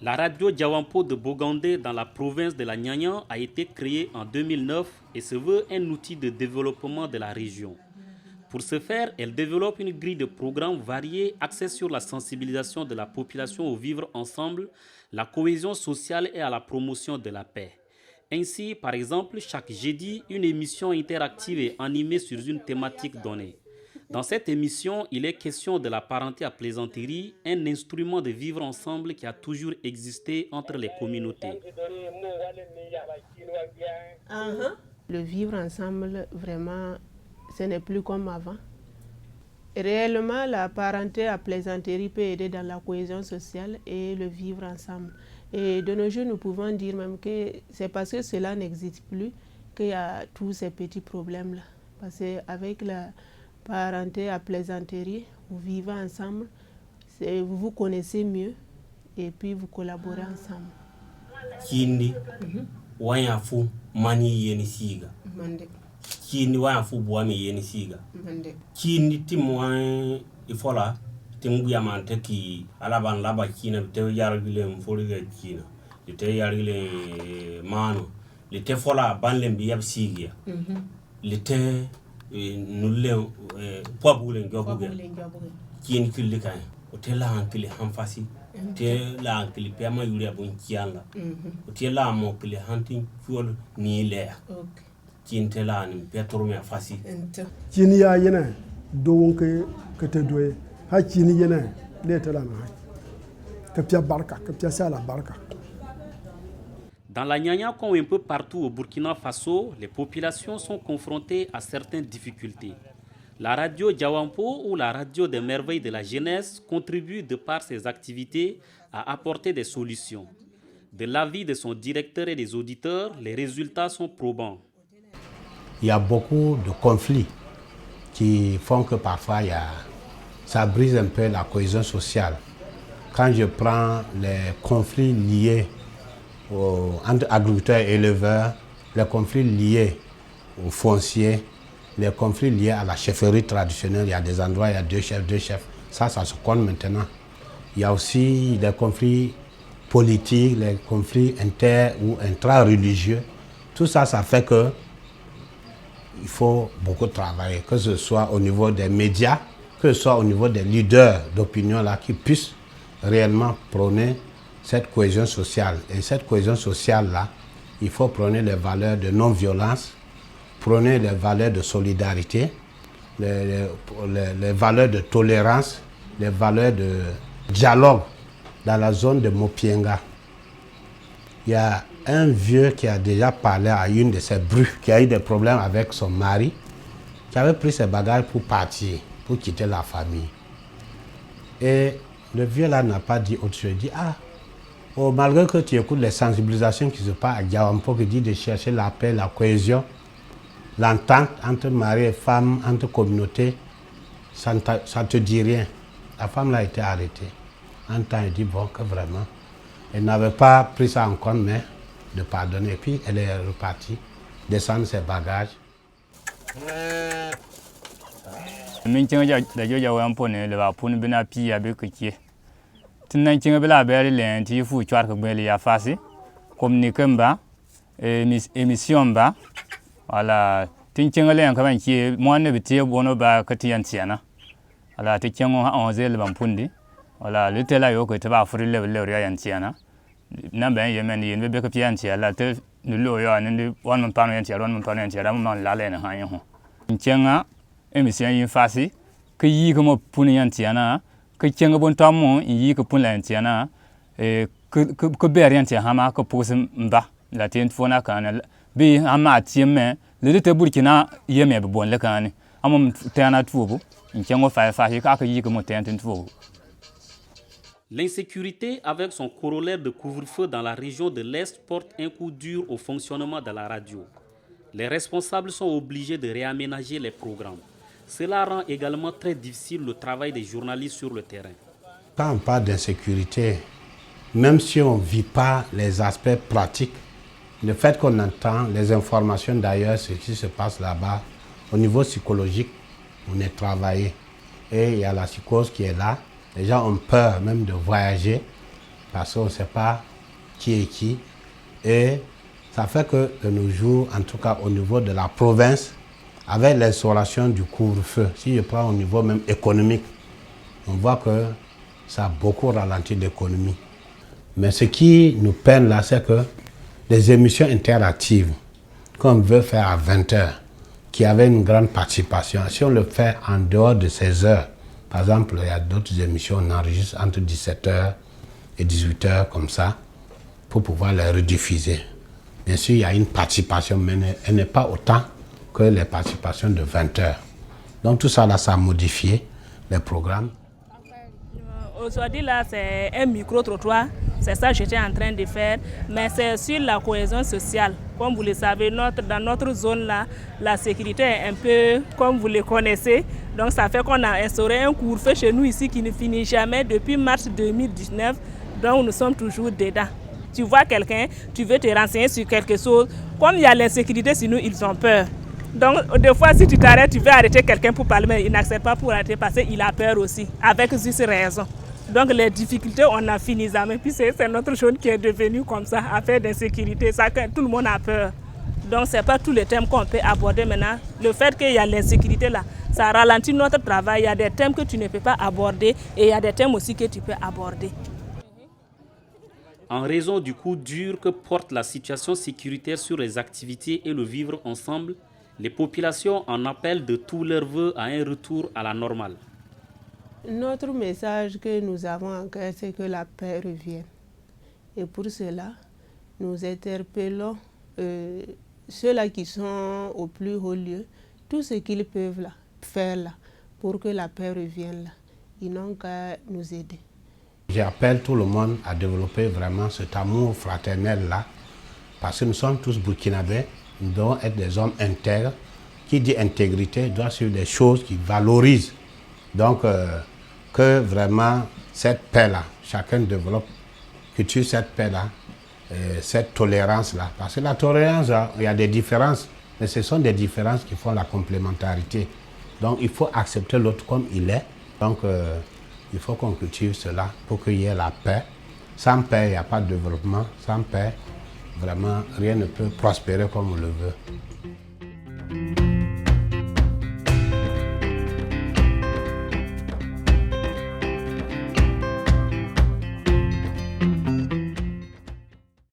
La radio Djawampo de Bogandé dans la province de la Nyanya a été créée en 2009 et se veut un outil de développement de la région. Pour ce faire, elle développe une grille de programmes variés axés sur la sensibilisation de la population au vivre ensemble, la cohésion sociale et à la promotion de la paix. Ainsi, par exemple, chaque jeudi, une émission interactive est animée sur une thématique donnée. Dans cette émission, il est question de la parenté à plaisanterie, un instrument de vivre ensemble qui a toujours existé entre les communautés. Le vivre ensemble, vraiment, ce n'est plus comme avant. Réellement, la parenté à plaisanterie peut aider dans la cohésion sociale et le vivre ensemble. Et de nos jours, nous pouvons dire même que c'est parce que cela n'existe plus qu'il y a tous ces petits problèmes-là. Parce qu'avec la parenté à plaisanterie, vous vivez ensemble, vous vous connaissez mieux et puis vous collaborez ensemble. Kindi wanya fu mani yeni siga kindi wanya fu boami yeni siga kindi timwan ifola timu ya manteki alaban laba kina te yargile mforiga kina te yargile mano le te fola banle biyab sigia le te nulle pobule ngobuge kindi kilika o te la hankili hanfasi te la hankili pema yuri abun kiala o te la mo kili hantin fuol ni le kindi te la ni petro me fasi kini ya yena do ke te doye ha kini yena le te la na ke pia barka ke pia sala barka. Dans la Nyanya, comme un peu partout au Burkina Faso, les populations sont confrontées à certaines difficultés. La radio Djawampo ou la radio des merveilles de la jeunesse contribue de par ses activités à apporter des solutions. De l'avis de son directeur et des auditeurs, les résultats sont probants. Il y a beaucoup de conflits qui font que parfois ça brise un peu la cohésion sociale. Quand je prends les conflits liés entre agriculteurs et éleveurs, les conflits liés aux fonciers, les conflits liés à la chefferie traditionnelle, il y a des endroits, il y a deux chefs, ça se compte maintenant. Il y a aussi des conflits politiques, les conflits ou intra-religieux. Tout ça, ça fait que il faut beaucoup travailler, que ce soit au niveau des médias, que ce soit au niveau des leaders d'opinion là, qui puissent réellement prôner cette cohésion sociale. Et cette cohésion sociale-là, il faut prôner les valeurs de non-violence, prôner les valeurs de solidarité, les valeurs de tolérance, les valeurs de dialogue dans la zone de Mopienga. Il y a un vieux qui a déjà parlé à une de ses brues, qui a eu des problèmes avec son mari, qui avait pris ses bagages pour partir, pour quitter la famille. Et le vieux là n'a pas dit autre chose, il dit « Ah, oh, malgré que tu écoutes les sensibilisations qui se passent à Djawampo, qui dit de chercher la paix, la cohésion, l'entente entre mari et femme, entre communautés, ça ne te dit rien. » La femme là a été arrêtée. En temps, elle dit bon, que vraiment, elle n'avait pas pris ça en compte, mais de pardonner. Et puis, elle est repartie, descendre ses bagages. Tinna chinga bela beri len ti fu chwar ko beli ya fasi communiquer ba émission ba wala tin chinga len ka ban ki mo ne biti bono ba ka ti yantiana wala ti chinga 11 le ban pundi wala le tela yo ko te ba furi le ya yantiana na ben yemen yen be ka pi yantiala te nu lo yo ne wan man pano yantiala wan man pano yantiala man la le na han yo chinga émission yin fasi ki yi ko mo puni yantiana que tiens bon temps il que pour l'antiana et que beriantia hama que pose mba la tient fona kana bi ama tiemme le te burkina yeme be bon le kana amom tena tubo ntiango fa ka yi que mo tente tubo. L'insécurité avec son corollaire de couvre-feu dans la région de l'Est porte un coup dur au fonctionnement de la radio. Les responsables sont obligés de réaménager les programmes. Cela rend également très difficile le travail des journalistes sur le terrain. Quand on parle d'insécurité, même si on ne vit pas les aspects pratiques, le fait qu'on entend les informations d'ailleurs, ce qui se passe là-bas, au niveau psychologique, on est travaillé. Et il y a la psychose qui est là. Les gens ont peur même de voyager parce qu'on ne sait pas qui est qui. Et ça fait que de nos jours, en tout cas au niveau de la province, avec l'instauration du couvre-feu, si je prends au niveau même économique, on voit que ça a beaucoup ralenti l'économie. Mais ce qui nous peine là, c'est que les émissions interactives qu'on veut faire à 20h, qui avaient une grande participation, si on le fait en dehors de ces heures, par exemple, il y a d'autres émissions, on enregistre entre 17h et 18h comme ça, pour pouvoir les rediffuser. Bien sûr, il y a une participation, mais elle n'est pas autant que les participations de 20h. Donc tout ça, là, ça a modifié les programmes. Aujourd'hui, là, c'est un micro-trottoir. C'est ça que j'étais en train de faire. Mais c'est sur la cohésion sociale. Comme vous le savez, dans notre zone, là, la sécurité est un peu comme vous le connaissez. Donc, ça fait qu'on a instauré un couvre-feu chez nous ici qui ne finit jamais depuis mars 2019. Donc, nous sommes toujours dedans. Tu vois quelqu'un, tu veux te renseigner sur quelque chose. Comme il y a l'insécurité, sinon ils ont peur. Donc, des fois, si tu t'arrêtes, tu veux arrêter quelqu'un pour parler, mais il n'accepte pas pour arrêter parce qu'il a peur aussi, avec juste raison. Donc, les difficultés, on a fini jamais. Puis, c'est notre chose qui est devenue comme ça, affaire d'insécurité. Ça, tout le monde a peur. Donc, ce n'est pas tous les thèmes qu'on peut aborder maintenant. Le fait qu'il y a l'insécurité là, ça ralentit notre travail. Il y a des thèmes que tu ne peux pas aborder et il y a des thèmes aussi que tu peux aborder. En raison du coup dur que porte la situation sécuritaire sur les activités et le vivre ensemble, les populations en appellent de tous leurs vœux à un retour à la normale. Notre message que nous avons en cœur, c'est que la paix revienne. Et pour cela, nous interpellons ceux-là qui sont au plus haut lieu, tout ce qu'ils peuvent là, faire là, pour que la paix revienne là. Ils n'ont qu'à nous aider. J'appelle tout le monde à développer vraiment cet amour fraternel-là, parce que nous sommes tous burkinabés, nous devons être des hommes intègres. Qui dit intégrité doit suivre des choses qui valorisent. Donc, que vraiment cette paix-là, chacun développe, cultive cette paix-là, cette tolérance-là. Parce que la tolérance, il y a des différences, mais ce sont des différences qui font la complémentarité. Donc, il faut accepter l'autre comme il est. Donc, il faut qu'on cultive cela pour qu'il y ait la paix. Sans paix, il n'y a pas de développement. Sans paix, vraiment, rien ne peut prospérer comme on le veut.